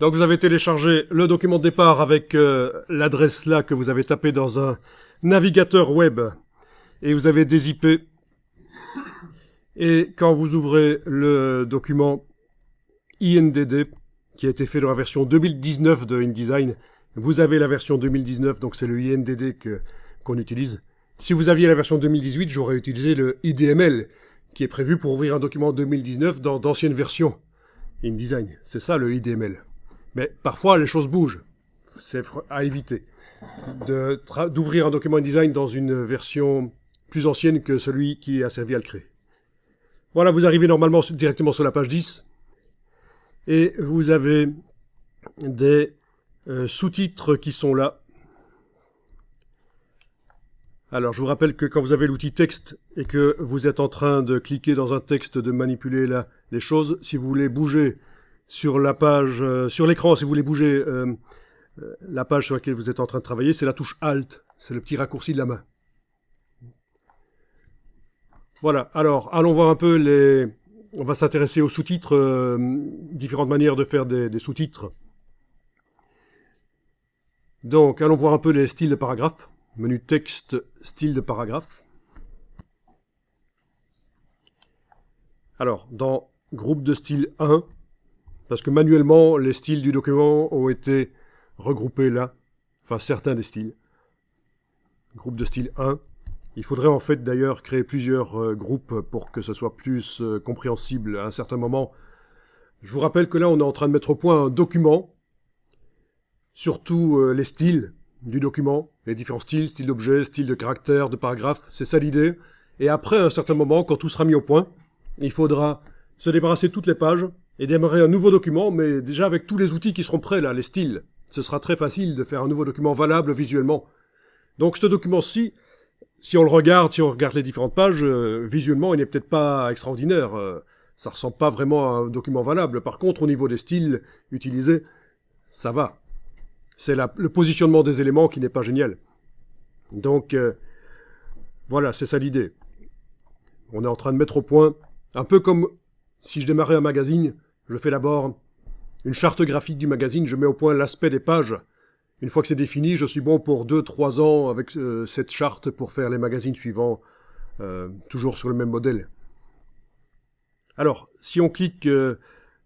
Donc vous avez téléchargé le document de départ avec l'adresse là que vous avez tapé dans un navigateur web et vous avez dézippé. Et quand vous ouvrez le document INDD qui a été fait dans la version 2019 de InDesign, vous avez la version 2019, donc c'est le INDD qu'on utilise. Si vous aviez la version 2018, j'aurais utilisé le IDML qui est prévu pour ouvrir un document 2019 dans d'anciennes versions InDesign. C'est ça le IDML. Mais parfois, les choses bougent. C'est à éviter d'ouvrir un document InDesign dans une version plus ancienne que celui qui a servi à le créer. Voilà, vous arrivez normalement directement sur la page 10. Et vous avez des sous-titres qui sont là. Alors, je vous rappelle que quand vous avez l'outil texte et que vous êtes en train de cliquer dans un texte, de manipuler les choses, si vous voulez bouger sur la page, sur l'écran, si vous voulez bouger la page sur laquelle vous êtes en train de travailler, c'est la touche Alt, c'est le petit raccourci de la main. Voilà, alors allons voir un peu on va s'intéresser aux sous-titres, différentes manières de faire des sous-titres. Donc, allons voir un peu les styles de paragraphes. Menu texte, style de paragraphe. Alors, dans groupe de style 1, parce que manuellement, les styles du document ont été regroupés là, enfin certains des styles. Groupe de style 1. Il faudrait en fait d'ailleurs créer plusieurs groupes pour que ce soit plus compréhensible à un certain moment. Je vous rappelle que là, on est en train de mettre au point un document, surtout les styles du document, les différents styles, style d'objet, style de caractère, de paragraphe, c'est ça l'idée. Et après, à un certain moment, quand tout sera mis au point, il faudra se débarrasser de toutes les pages et démarrer un nouveau document, mais déjà avec tous les outils qui seront prêts là, les styles. Ce sera très facile de faire un nouveau document valable visuellement. Donc ce document-ci, si on regarde les différentes pages, visuellement, il n'est peut-être pas extraordinaire. Ça ressemble pas vraiment à un document valable. Par contre, au niveau des styles utilisés, ça va. C'est le positionnement des éléments qui n'est pas génial. Donc, voilà, c'est ça l'idée. On est en train de mettre au point, un peu comme si je démarrais un magazine, je fais d'abord une charte graphique du magazine, je mets au point l'aspect des pages. Une fois que c'est défini, je suis bon pour 2-3 ans avec cette charte pour faire les magazines suivants, toujours sur le même modèle. Alors, si on clique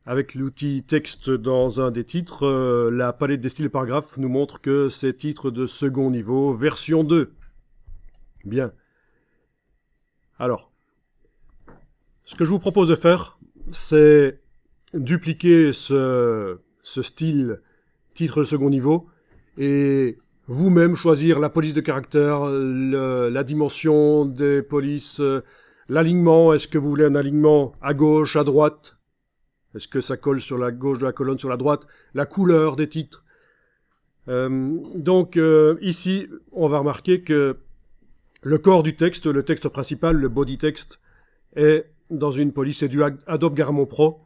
avec l'outil texte dans un des titres, la palette des styles paragraphes nous montre que c'est titre de second niveau, version 2. Bien. Alors, ce que je vous propose de faire, c'est dupliquer ce style titre de second niveau et vous-même choisir la police de caractère, la dimension des polices, l'alignement. Est-ce que vous voulez un alignement à gauche, à droite? Est-ce que ça colle sur la gauche de la colonne, sur la droite? La couleur des titres. Donc ici, on va remarquer que le corps du texte, le texte principal, le body text, est dans une police, c'est du Adobe Garamond Pro.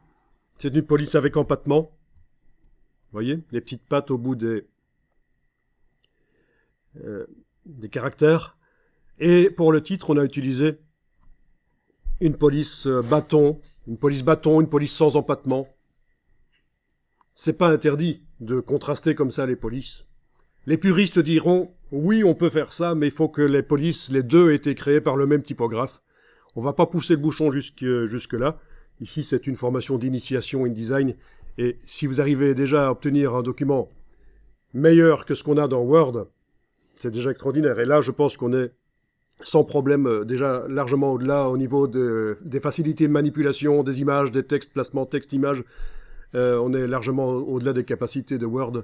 C'est une police avec empattement. Vous voyez, les petites pattes au bout des caractères. Et pour le titre, on a utilisé une police bâton, une police sans empattement. C'est pas interdit de contraster comme ça les polices. Les puristes diront, oui, on peut faire ça, mais il faut que les polices, les deux, aient été créées par le même typographe. On va pas pousser le bouchon jusque-là. Ici, c'est une formation d'initiation InDesign. Et si vous arrivez déjà à obtenir un document meilleur que ce qu'on a dans Word, c'est déjà extraordinaire. Et là, je pense qu'on est sans problème, déjà largement au-delà au niveau des facilités de manipulation, des images, des textes, placement texte-image. On est largement au-delà des capacités de Word.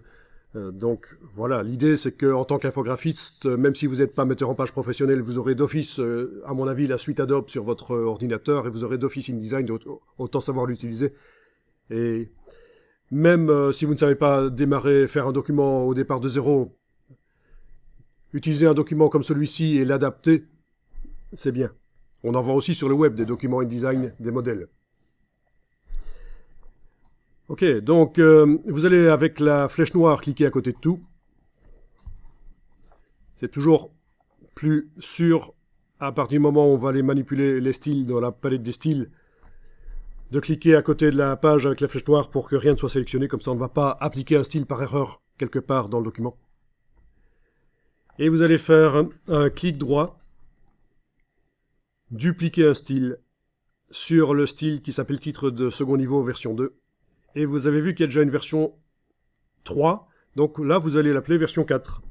Donc voilà, l'idée c'est qu'en tant qu'infographiste, même si vous n'êtes pas metteur en page professionnel, vous aurez d'office, à mon avis, la suite Adobe sur votre ordinateur et vous aurez d'office InDesign, autant savoir l'utiliser. Et même si vous ne savez pas démarrer, faire un document au départ de zéro, utiliser un document comme celui-ci et l'adapter, c'est bien. On en voit aussi sur le web des documents InDesign, des modèles. Ok, donc vous allez avec la flèche noire cliquer à côté de tout. C'est toujours plus sûr à partir du moment où on va aller manipuler les styles dans la palette des styles de cliquer à côté de la page avec la flèche noire pour que rien ne soit sélectionné, comme ça on ne va pas appliquer un style par erreur quelque part dans le document. Et vous allez faire un clic droit, dupliquer un style sur le style qui s'appelle titre de second niveau version 2. Et vous avez vu qu'il y a déjà une version 3, donc là vous allez l'appeler version 4.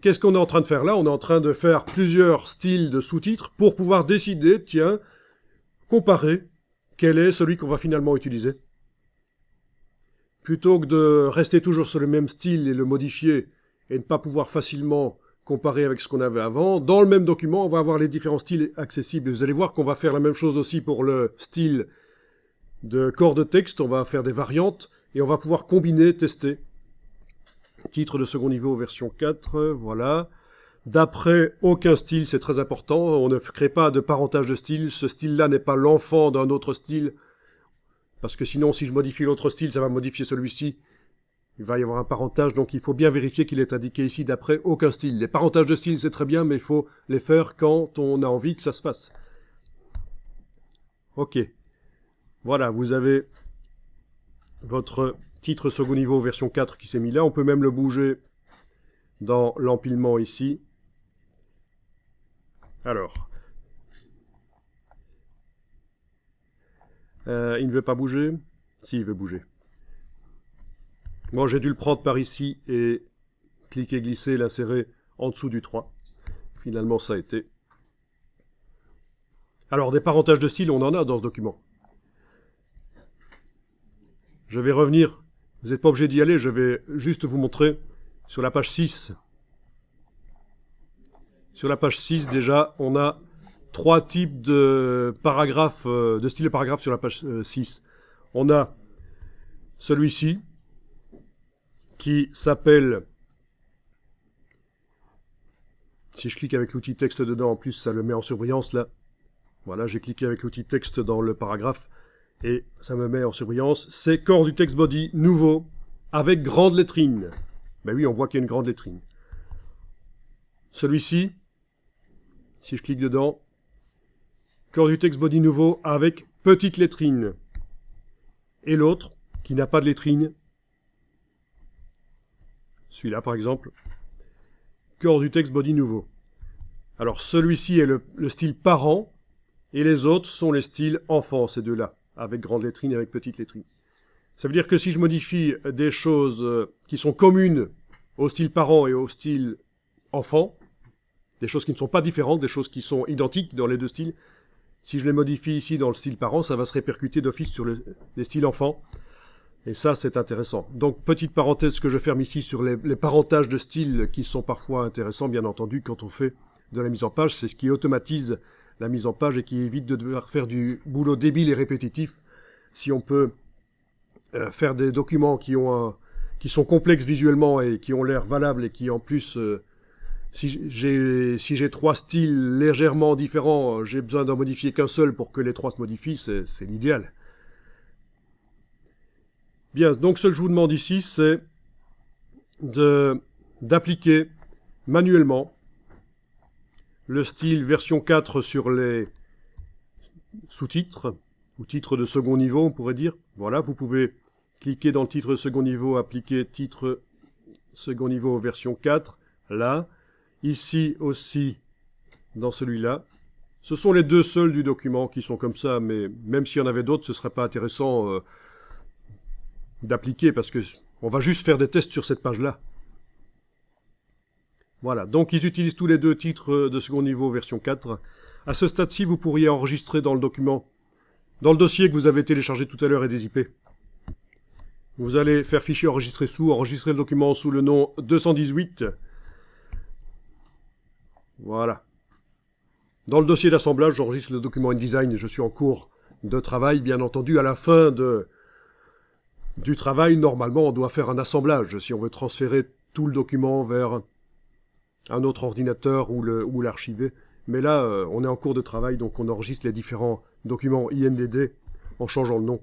Qu'est-ce qu'on est en train de faire là? On est en train de faire plusieurs styles de sous-titres pour pouvoir décider, tiens, comparer quel est celui qu'on va finalement utiliser. Plutôt que de rester toujours sur le même style et le modifier et ne pas pouvoir facilement comparer avec ce qu'on avait avant, dans le même document, on va avoir les différents styles accessibles. Vous allez voir qu'on va faire la même chose aussi pour le style de corps de texte. On va faire des variantes et on va pouvoir combiner, tester. Titre de second niveau version 4, voilà. D'après aucun style, c'est très important. On ne crée pas de parentage de style. Ce style-là n'est pas l'enfant d'un autre style. Parce que sinon, si je modifie l'autre style, ça va modifier celui-ci. Il va y avoir un parentage, donc il faut bien vérifier qu'il est indiqué ici d'après aucun style. Les parentages de style, c'est très bien, mais il faut les faire quand on a envie que ça se fasse. Ok. Voilà, vous avez votre titre second niveau version 4 qui s'est mis là. On peut même le bouger dans l'empilement ici. Alors. Il ne veut pas bouger? Si, il veut bouger. Bon, j'ai dû le prendre par ici et cliquer, glisser, l'insérer en dessous du 3. Finalement, ça a été. Alors, des parentages de style, on en a dans ce document. Je vais revenir. Vous n'êtes pas obligé d'y aller, je vais juste vous montrer sur la page 6. Sur la page 6, déjà, on a 3 types de paragraphes, de style de paragraphe sur la page 6. On a celui-ci, qui s'appelle, si je clique avec l'outil texte dedans, en plus ça le met en surbrillance là. Voilà, j'ai cliqué avec l'outil texte dans le paragraphe et ça me met en surbrillance. C'est corps du text body nouveau avec grande lettrine. Ben oui, on voit qu'il y a une grande lettrine. Celui-ci, si je clique dedans, corps du text body nouveau avec petite lettrine. Et l'autre, qui n'a pas de lettrine, celui-là, par exemple, corps du text body nouveau. Alors, celui-ci est le style parent, et les autres sont les styles enfants, ces deux-là, avec grande lettrine et avec petite lettrine. Ça veut dire que si je modifie des choses qui sont communes au style parent et au style enfant, des choses qui ne sont pas différentes, des choses qui sont identiques dans les deux styles, si je les modifie ici dans le style parent, ça va se répercuter d'office sur les styles enfants. Et ça, c'est intéressant. Donc, petite parenthèse que je ferme ici sur les parentages de style qui sont parfois intéressants, bien entendu, quand on fait de la mise en page. C'est ce qui automatise la mise en page et qui évite de devoir faire du boulot débile et répétitif. Si on peut faire des documents qui sont complexes visuellement et qui ont l'air valables et qui, en plus, si j'ai 3 styles légèrement différents, j'ai besoin d'en modifier qu'un seul pour que les 3 se modifient, c'est l'idéal. Bien, donc ce que je vous demande ici, c'est d'appliquer manuellement le style version 4 sur les sous-titres, ou titres de second niveau, on pourrait dire. Voilà, vous pouvez cliquer dans le titre de second niveau, appliquer titre second niveau version 4, là. Ici aussi, dans celui-là. Ce sont les deux seuls du document qui sont comme ça, mais même s'il y en avait d'autres, ce ne serait pas intéressant d'appliquer, parce que on va juste faire des tests sur cette page-là. Voilà, donc ils utilisent tous les deux titres de second niveau version 4. À ce stade-ci, vous pourriez enregistrer dans le document, dans le dossier que vous avez téléchargé tout à l'heure et des IP. Vous allez faire fichier enregistrer sous, enregistrer le document sous le nom 218. Voilà. Dans le dossier d'assemblage, j'enregistre le document InDesign et je suis en cours de travail. Bien entendu, à la fin du travail, normalement, on doit faire un assemblage si on veut transférer tout le document vers un autre ordinateur ou l'archiver. Mais là, on est en cours de travail, donc on enregistre les différents documents INDD en changeant le nom.